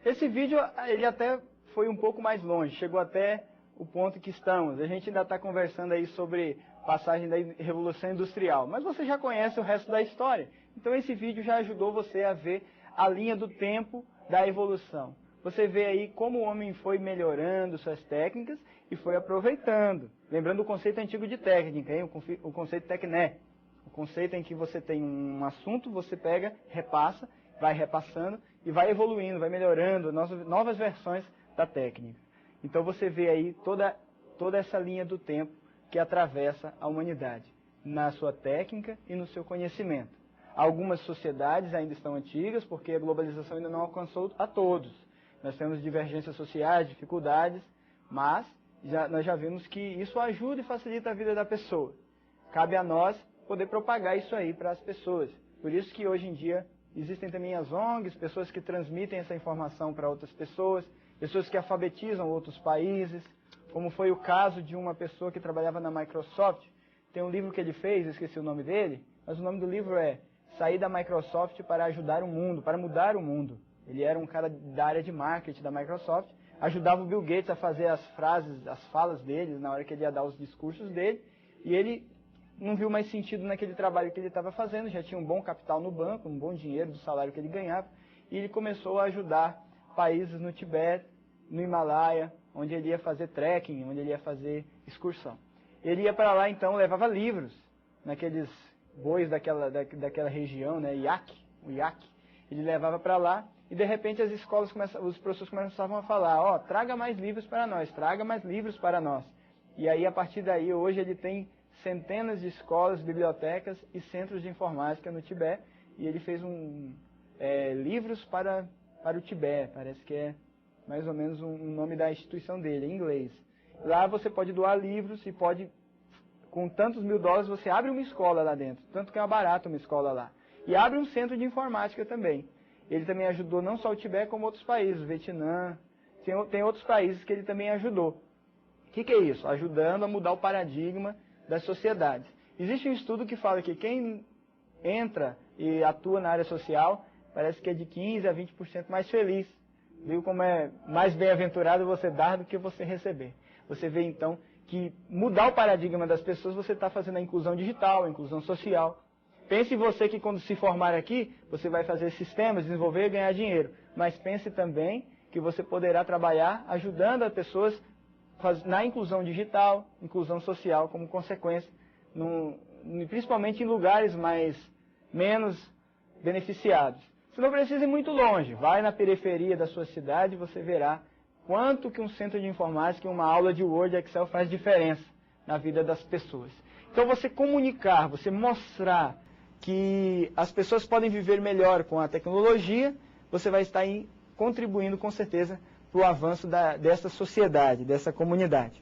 Esse vídeo, ele até foi um pouco mais longe, chegou até o ponto que estamos. A gente ainda está conversando aí sobre passagem da Revolução Industrial, mas você já conhece o resto da história. Então esse vídeo já ajudou você a ver a linha do tempo da evolução. Você vê aí como o homem foi melhorando suas técnicas e foi aproveitando. Lembrando o conceito antigo de técnica, hein? O conceito tecné. O conceito em que você tem um assunto, você pega, repassa, vai repassando e vai evoluindo, vai melhorando novas versões da técnica. Então você vê aí toda essa linha do tempo que atravessa a humanidade, na sua técnica e no seu conhecimento. Algumas sociedades ainda estão antigas, porque a globalização ainda não alcançou a todos. Nós temos divergências sociais, dificuldades, mas nós já vimos que isso ajuda e facilita a vida da pessoa. Cabe a nós poder propagar isso aí para as pessoas. Por isso que hoje em dia existem também as ONGs, pessoas que transmitem essa informação para outras pessoas, pessoas que alfabetizam outros países, como foi o caso de uma pessoa que trabalhava na Microsoft. Tem um livro que ele fez, eu esqueci o nome dele, mas o nome do livro é Sair da Microsoft para ajudar o mundo, para mudar o mundo. Ele era um cara da área de marketing da Microsoft, ajudava o Bill Gates a fazer as falas dele, na hora que ele ia dar os discursos dele, e ele não viu mais sentido naquele trabalho que ele estava fazendo, já tinha um bom capital no banco, um bom dinheiro do salário que ele ganhava, e ele começou a ajudar países no Tibete, no Himalaia, onde ele ia fazer trekking, onde ele ia fazer excursão. Ele ia para lá, então, levava livros, naqueles bois daquela região, né, o iaque. Ele levava para lá e, de repente, as escolas os professores começavam a falar, ó, traga mais livros para nós, traga mais livros para nós. E aí, a partir daí, hoje ele tem centenas de escolas, bibliotecas e centros de informática no Tibete, e ele fez livros para o Tibete, parece que é mais ou menos um nome da instituição dele, em inglês. Lá você pode doar livros e pode, com tantos $1000, você abre uma escola lá dentro, tanto que é barato uma escola lá. E abre um centro de informática também. Ele também ajudou não só o Tibete, como outros países, o Vietnã, tem outros países que ele também ajudou. O que é isso? Ajudando a mudar o paradigma das sociedades. Existe um estudo que fala que quem entra e atua na área social, parece que é de 15% a 20% mais feliz. Viu como é mais bem-aventurado você dar do que você receber. Você vê então que mudar o paradigma das pessoas, você está fazendo a inclusão digital, a inclusão social. Pense em você que quando se formar aqui, você vai fazer sistemas, desenvolver e ganhar dinheiro. Mas pense também que você poderá trabalhar ajudando as pessoas na inclusão digital, inclusão social como consequência, principalmente em lugares menos beneficiados. Você não precisa ir muito longe, vai na periferia da sua cidade e você verá quanto que um centro de informática e uma aula de Word e Excel faz diferença na vida das pessoas. Então você comunicar, você mostrar que as pessoas podem viver melhor com a tecnologia, você vai estar aí contribuindo com certeza para o avanço dessa sociedade, dessa comunidade.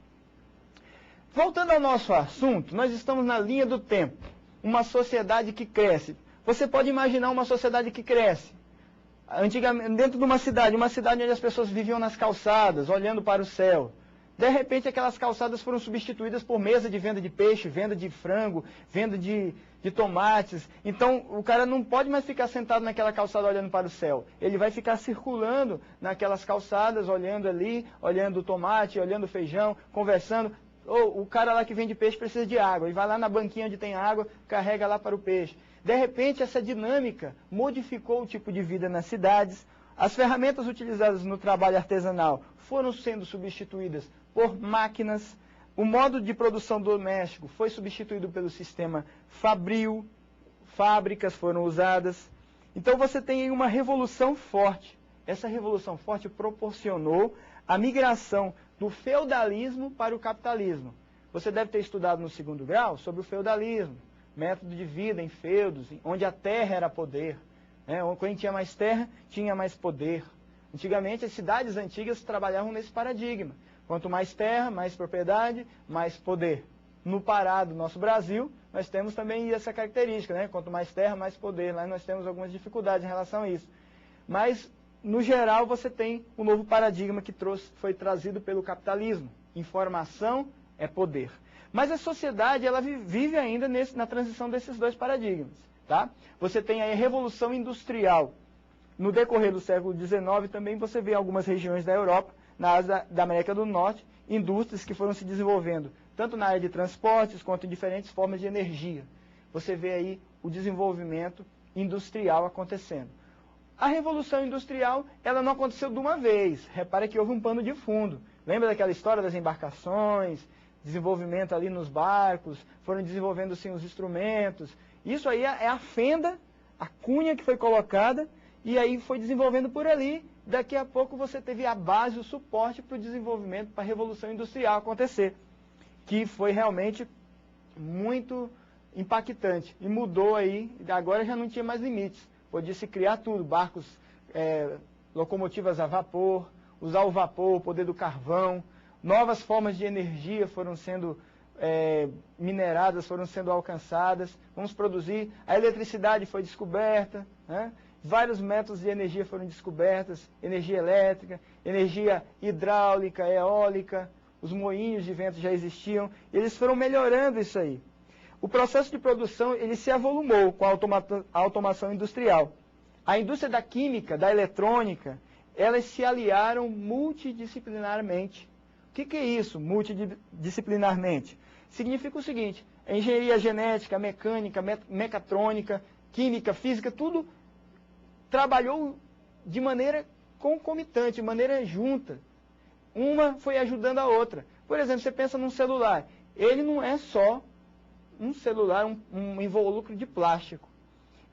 Voltando ao nosso assunto, nós estamos na linha do tempo, uma sociedade que cresce. Você pode imaginar uma sociedade que cresce. Antigamente, dentro de uma cidade onde as pessoas viviam nas calçadas, olhando para o céu. De repente, aquelas calçadas foram substituídas por mesa de venda de peixe, venda de frango, venda de tomates. Então, o cara não pode mais ficar sentado naquela calçada olhando para o céu. Ele vai ficar circulando naquelas calçadas, olhando ali, olhando o tomate, olhando o feijão, conversando. Ou o cara lá que vende peixe precisa de água. Ele vai lá na banquinha onde tem água, carrega lá para o peixe. De repente, essa dinâmica modificou o tipo de vida nas cidades. As ferramentas utilizadas no trabalho artesanal foram sendo substituídas por máquinas. O modo de produção doméstico foi substituído pelo sistema fabril. Fábricas foram usadas. Então você tem aí uma revolução forte. Essa revolução forte proporcionou a migração do feudalismo para o capitalismo. Você deve ter estudado no 2º grau sobre o feudalismo, método de vida em feudos, onde a terra era poder. Quando tinha mais terra, tinha mais poder. Antigamente, as cidades antigas trabalhavam nesse paradigma. Quanto mais terra, mais propriedade, mais poder. No Pará do nosso Brasil, nós temos também essa característica, né? Quanto mais terra, mais poder. Lá nós temos algumas dificuldades em relação a isso. Mas, no geral, você tem um novo paradigma que foi trazido pelo capitalismo. Informação é poder. Mas a sociedade ela vive ainda na transição desses dois paradigmas. tá? Você tem aí a Revolução Industrial. No decorrer do século XIX também você vê algumas regiões da Europa, na Ásia da América do Norte, indústrias que foram se desenvolvendo, tanto na área de transportes quanto em diferentes formas de energia. Você vê aí o desenvolvimento industrial acontecendo. A Revolução Industrial, ela não aconteceu de uma vez. Repara que houve um pano de fundo. Lembra daquela história das embarcações, desenvolvimento ali nos barcos, foram desenvolvendo-se os instrumentos. Isso aí é a fenda, a cunha que foi colocada, e aí foi desenvolvendo por ali. Daqui a pouco você teve a base, o suporte para o desenvolvimento, para a Revolução Industrial acontecer, que foi realmente muito impactante. E mudou aí, agora já não tinha mais limites. Podia se criar tudo, barcos, locomotivas a vapor, usar o vapor, o poder do carvão, novas formas de energia foram sendo mineradas, foram sendo alcançadas, vamos produzir, a eletricidade foi descoberta, né? Vários métodos de energia foram descobertos, energia elétrica, energia hidráulica, eólica, os moinhos de vento já existiam, eles foram melhorando isso aí. O processo de produção ele se avolumou com a automação industrial. A indústria da química, da eletrônica, elas se aliaram multidisciplinarmente. O que é isso, multidisciplinarmente? Significa o seguinte, a engenharia genética, mecânica, mecatrônica, química, física, tudo trabalhou de maneira concomitante, de maneira junta. Uma foi ajudando a outra. Por exemplo, você pensa num celular. Ele não é só um celular, um invólucro de plástico.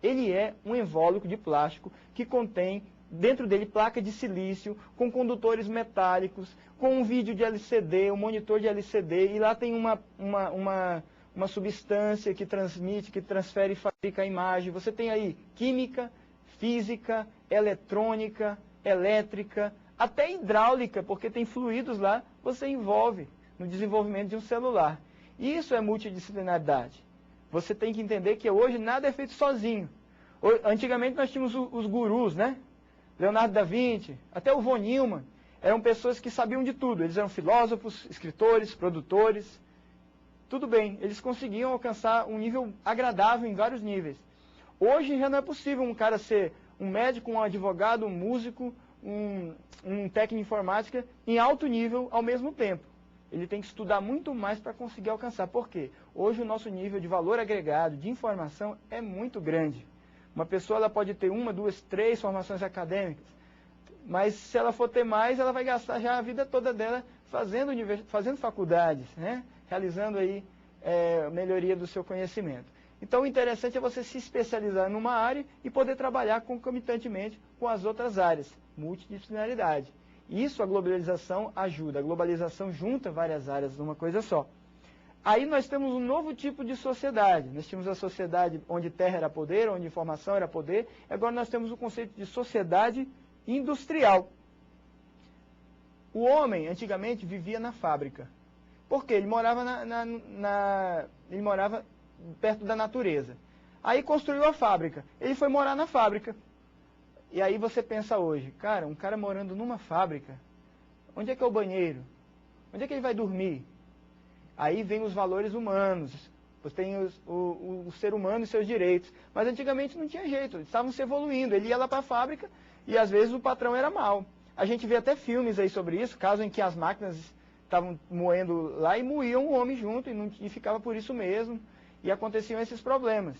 Ele é um invólucro de plástico que contém dentro dele placa de silício, com condutores metálicos, com um vídeo de LCD, um monitor de LCD, e lá tem uma substância que transmite, que transfere e fabrica a imagem. Você tem aí química, física, eletrônica, elétrica, até hidráulica, porque tem fluidos lá, você envolve no desenvolvimento de um celular. Isso é multidisciplinaridade. Você tem que entender que hoje nada é feito sozinho. Antigamente nós tínhamos os gurus, né? Leonardo da Vinci, até o von Neumann, eram pessoas que sabiam de tudo. Eles eram filósofos, escritores, produtores. Tudo bem, eles conseguiam alcançar um nível agradável em vários níveis. Hoje já não é possível um cara ser um médico, um advogado, um músico, um técnico de informática em alto nível ao mesmo tempo. Ele tem que estudar muito mais para conseguir alcançar. Por quê? Hoje o nosso nível de valor agregado, de informação, é muito grande. Uma pessoa ela pode ter 1, 2, 3 formações acadêmicas, mas se ela for ter mais, ela vai gastar já a vida toda dela fazendo faculdades, né? Realizando aí melhoria do seu conhecimento. Então o interessante é você se especializar numa área e poder trabalhar concomitantemente com as outras áreas, multidisciplinaridade. Isso a globalização ajuda, a globalização junta várias áreas numa coisa só. Aí nós temos um novo tipo de sociedade. Nós tínhamos a sociedade onde terra era poder, onde informação era poder. Agora nós temos o conceito de sociedade industrial. O homem, antigamente, vivia na fábrica. Por quê? Ele morava, ele morava perto da natureza. Aí construiu a fábrica. Ele foi morar na fábrica. E aí você pensa hoje, cara, um cara morando numa fábrica, onde é que é o banheiro? Onde é que ele vai dormir? Aí vem os valores humanos, você tem o ser humano e seus direitos. Mas antigamente não tinha jeito, eles estavam se evoluindo. Ele ia lá para a fábrica e às vezes o patrão era mau. A gente vê até filmes aí sobre isso, casos em que as máquinas estavam moendo lá e moíam o homem junto e ficava por isso mesmo. E aconteciam esses problemas,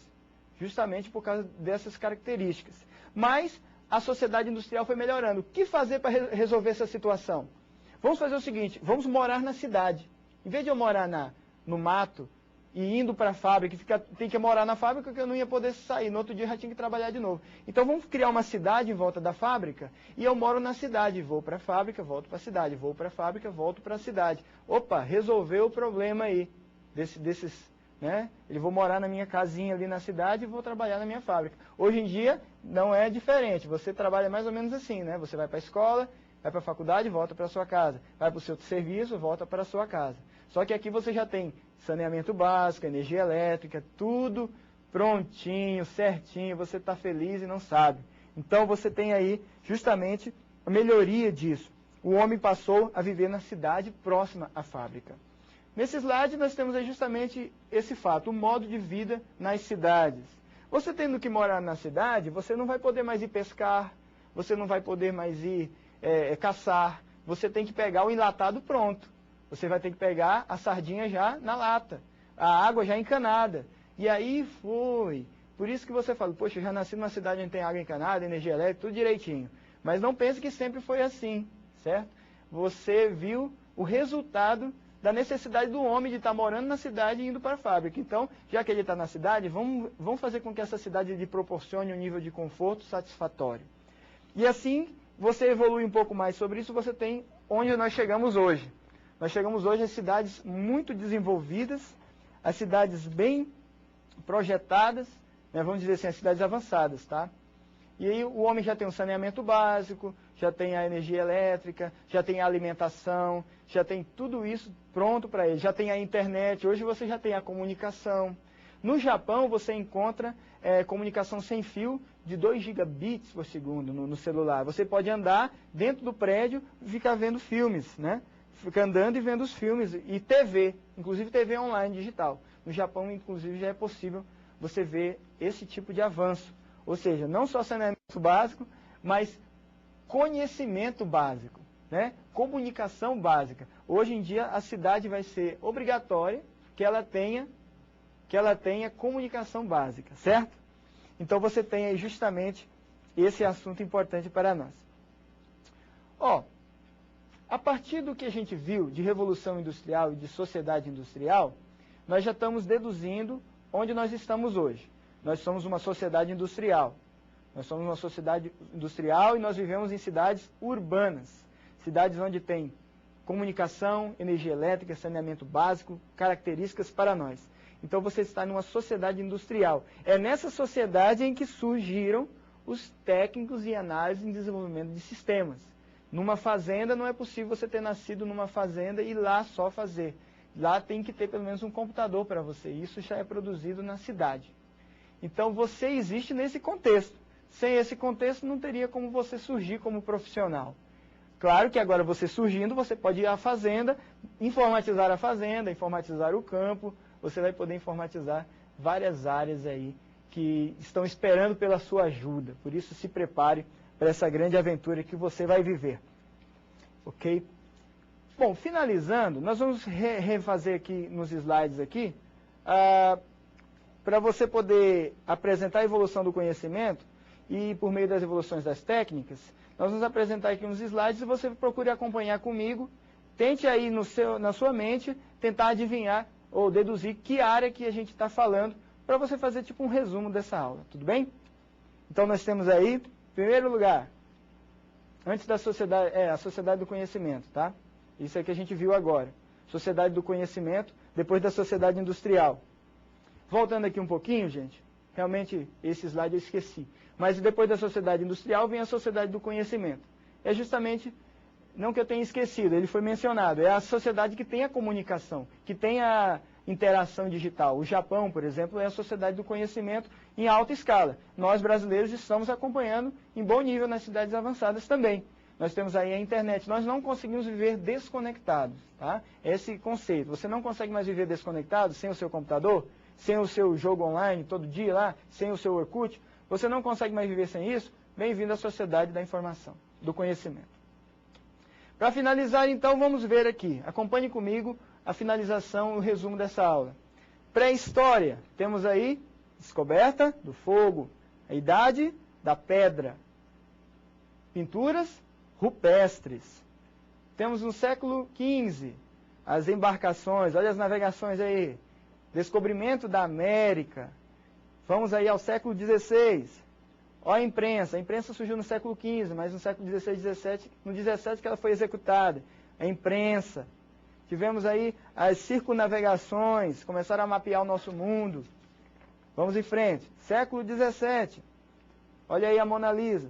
justamente por causa dessas características. Mas a sociedade industrial foi melhorando. O que fazer para resolver essa situação? Vamos fazer o seguinte, vamos morar na cidade. Em vez de eu morar no mato e indo para a fábrica, tem que morar na fábrica que eu não ia poder sair, no outro dia eu já tinha que trabalhar de novo. Então vamos criar uma cidade em volta da fábrica e eu moro na cidade, vou para a fábrica, volto para a cidade, vou para a fábrica, volto para a cidade. Opa, resolveu o problema aí, né? Eu vou morar na minha casinha ali na cidade e vou trabalhar na minha fábrica. Hoje em dia não é diferente, você trabalha mais ou menos assim, né? Você vai para a escola, vai para a faculdade, volta para a sua casa. Vai para o seu serviço, volta para a sua casa. Só que aqui você já tem saneamento básico, energia elétrica, tudo prontinho, certinho, você está feliz e não sabe. Então você tem aí justamente a melhoria disso. O homem passou a viver na cidade próxima à fábrica. Nesse slide nós temos aí justamente esse fato, o modo de vida nas cidades. Você tendo que morar na cidade, você não vai poder mais ir pescar, você não vai poder mais ir caçar, você tem que pegar o enlatado pronto. Você vai ter que pegar a sardinha já na lata, a água já encanada. E aí foi. Por isso que você fala, poxa, eu já nasci numa cidade onde tem água encanada, energia elétrica, tudo direitinho. Mas não pense que sempre foi assim, certo? Você viu o resultado da necessidade do homem de estar morando na cidade e indo para a fábrica. Então, já que ele está na cidade, vamos fazer com que essa cidade lhe proporcione um nível de conforto satisfatório. E assim, você evolui um pouco mais sobre isso, você tem onde nós chegamos hoje. Nós chegamos hoje a cidades muito desenvolvidas, a cidades bem projetadas, né, vamos dizer assim, as cidades avançadas, tá? E aí o homem já tem um saneamento básico, já tem a energia elétrica, já tem a alimentação, já tem tudo isso pronto para ele, já tem a internet, hoje você já tem a comunicação. No Japão você encontra comunicação sem fio de 2 gigabits por segundo no celular. Você pode andar dentro do prédio e ficar vendo filmes, né? Fica andando e vendo os filmes, e TV, inclusive TV online digital. No Japão, inclusive, já é possível você ver esse tipo de avanço. Ou seja, não só saneamento básico, mas conhecimento básico, né? Comunicação básica. Hoje em dia, a cidade vai ser obrigatória que ela tenha comunicação básica, certo? Então, você tem aí justamente esse assunto importante para nós. A partir do que a gente viu de revolução industrial e de sociedade industrial, nós já estamos deduzindo onde nós estamos hoje. Nós somos uma sociedade industrial. Nós somos uma sociedade industrial e nós vivemos em cidades urbanas. Cidades onde tem comunicação, energia elétrica, saneamento básico, características para nós. Então você está numa sociedade industrial. É nessa sociedade em que surgiram os técnicos em análise e desenvolvimento de sistemas. Numa fazenda não é possível você ter nascido numa fazenda e lá só fazer. Lá tem que ter pelo menos um computador para você. Isso já é produzido na cidade. Então você existe nesse contexto. Sem esse contexto não teria como você surgir como profissional. Claro que agora você surgindo, você pode ir à fazenda, informatizar a fazenda, informatizar o campo, você vai poder informatizar várias áreas aí que estão esperando pela sua ajuda. Por isso se prepare para essa grande aventura que você vai viver. Ok? Bom, finalizando, nós vamos refazer aqui nos slides aqui, para você poder apresentar a evolução do conhecimento e por meio das evoluções das técnicas, nós vamos apresentar aqui uns slides e você procure acompanhar comigo, tente aí na sua mente tentar adivinhar ou deduzir que área que a gente está falando, para você fazer tipo um resumo dessa aula, tudo bem? Então nós temos aí, em primeiro lugar, antes da sociedade, a sociedade do conhecimento, tá? Isso é que a gente viu agora. Sociedade do conhecimento, depois da sociedade industrial. Voltando aqui um pouquinho, gente, realmente esse slide eu esqueci. Mas depois da sociedade industrial vem a sociedade do conhecimento. É justamente, não que eu tenha esquecido, ele foi mencionado, é a sociedade que tem a comunicação, que tem a interação digital. O Japão, por exemplo, é a sociedade do conhecimento em alta escala. Nós, brasileiros, estamos acompanhando em bom nível nas cidades avançadas também. Nós temos aí a internet. Nós não conseguimos viver desconectados, tá? Esse conceito. Você não consegue mais viver desconectado sem o seu computador, sem o seu jogo online todo dia lá, sem o seu Orkut. Você não consegue mais viver sem isso? Bem-vindo à sociedade da informação, do conhecimento. Para finalizar, então, vamos ver aqui. Acompanhe comigo a finalização, o resumo dessa aula. Pré-história. Temos aí descoberta do fogo, a idade da pedra, pinturas rupestres. Temos no século XV as embarcações, olha as navegações aí, descobrimento da América. Vamos aí ao século XVI. Olha a imprensa surgiu no século XV, mas no século XVI, XVII, no XVII que ela foi executada. A imprensa. Tivemos aí as circunnavegações, começaram a mapear o nosso mundo. Vamos em frente. Século XVII. Olha aí a Mona Lisa.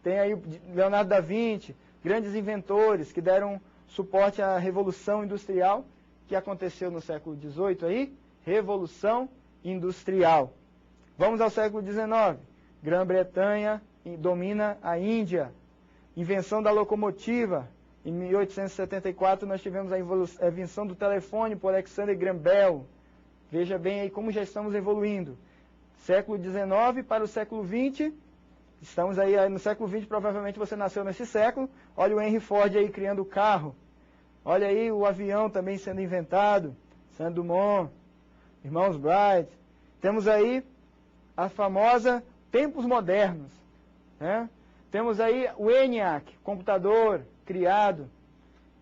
Tem aí Leonardo da Vinci, grandes inventores que deram suporte à Revolução Industrial, que aconteceu no século XVIII aí, Revolução Industrial. Vamos ao século XIX. Grã-Bretanha domina a Índia. Invenção da locomotiva. Em 1874 nós tivemos a invenção do telefone por Alexander Graham Bell. Veja bem aí como já estamos evoluindo. século XIX para o século XX. Estamos aí no século XX, provavelmente você nasceu nesse século. Olha o Henry Ford aí criando o carro. Olha aí o avião também sendo inventado. Saint Dumont, irmãos Wright. Temos aí a famosa tempos modernos, né? Temos aí o ENIAC, computador criado.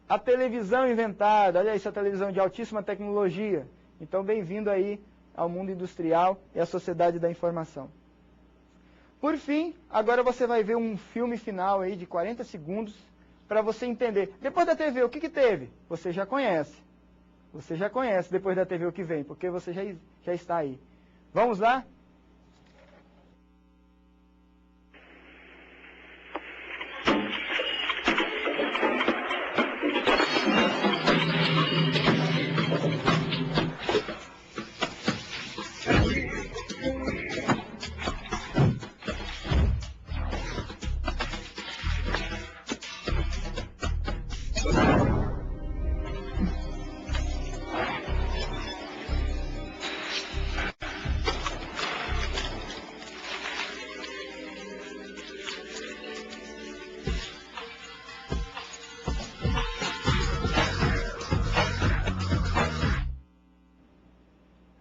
A televisão inventada. Olha isso, a televisão de altíssima tecnologia. Então, bem-vindo aí ao mundo industrial e à sociedade da informação. Por fim, agora você vai ver um filme final aí de 40 segundos para você entender. Depois da TV, o que teve? Você já conhece. Você já conhece depois da TV o que vem, porque você já está aí. Vamos lá?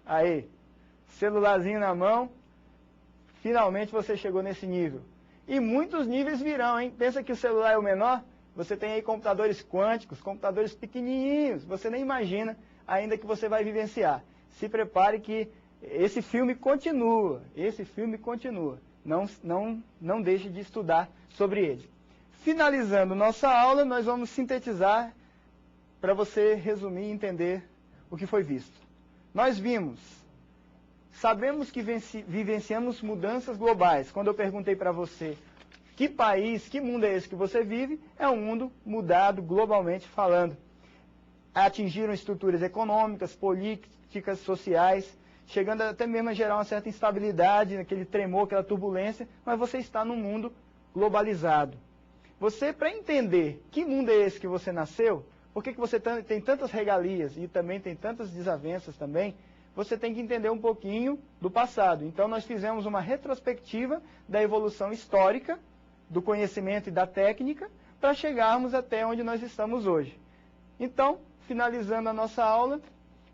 Aí, celularzinho na mão, finalmente você chegou nesse nível. E muitos níveis virão, hein? Pensa que o celular é o menor? Você tem aí computadores quânticos, computadores pequenininhos, você nem imagina ainda que você vai vivenciar. Se prepare que esse filme continua, Não deixe de estudar sobre ele. Finalizando nossa aula, nós vamos sintetizar para você resumir e entender o que foi visto. Nós sabemos que vivenciamos mudanças globais. Quando eu perguntei para você que país, que mundo é esse que você vive, é um mundo mudado globalmente falando. Atingiram estruturas econômicas, políticas, sociais, chegando até mesmo a gerar uma certa instabilidade, aquele tremor, aquela turbulência, mas você está num mundo globalizado. Você, para entender que mundo é esse que você nasceu, por que você tem tantas regalias e também tem tantas desavenças também, você tem que entender um pouquinho do passado. Então, nós fizemos uma retrospectiva da evolução histórica, do conhecimento e da técnica, para chegarmos até onde nós estamos hoje. Então, finalizando a nossa aula,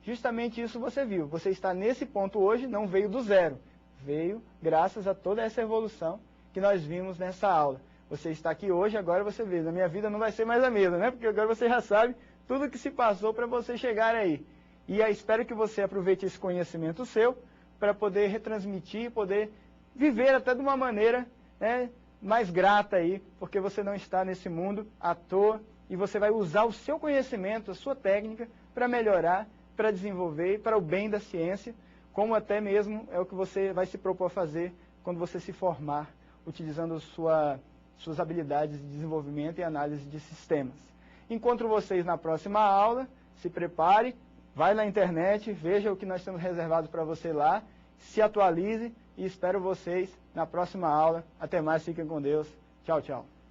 justamente isso você viu. Você está nesse ponto hoje, não veio do zero. Veio graças a toda essa evolução que nós vimos nessa aula. Você está aqui hoje, agora você vê. Na minha vida não vai ser mais a mesma, né? Porque agora você já sabe tudo o que se passou para você chegar aí. E eu espero que você aproveite esse conhecimento seu para poder retransmitir, poder viver até de uma maneira, né, mais grata aí, porque você não está nesse mundo à toa e você vai usar o seu conhecimento, a sua técnica para melhorar, para desenvolver, para o bem da ciência, como até mesmo é o que você vai se propor a fazer quando você se formar, utilizando suas habilidades de desenvolvimento e análise de sistemas. Encontro vocês na próxima aula, se prepare, vai na internet, veja o que nós temos reservado para você lá, se atualize e espero vocês na próxima aula. Até mais, fiquem com Deus. Tchau, tchau.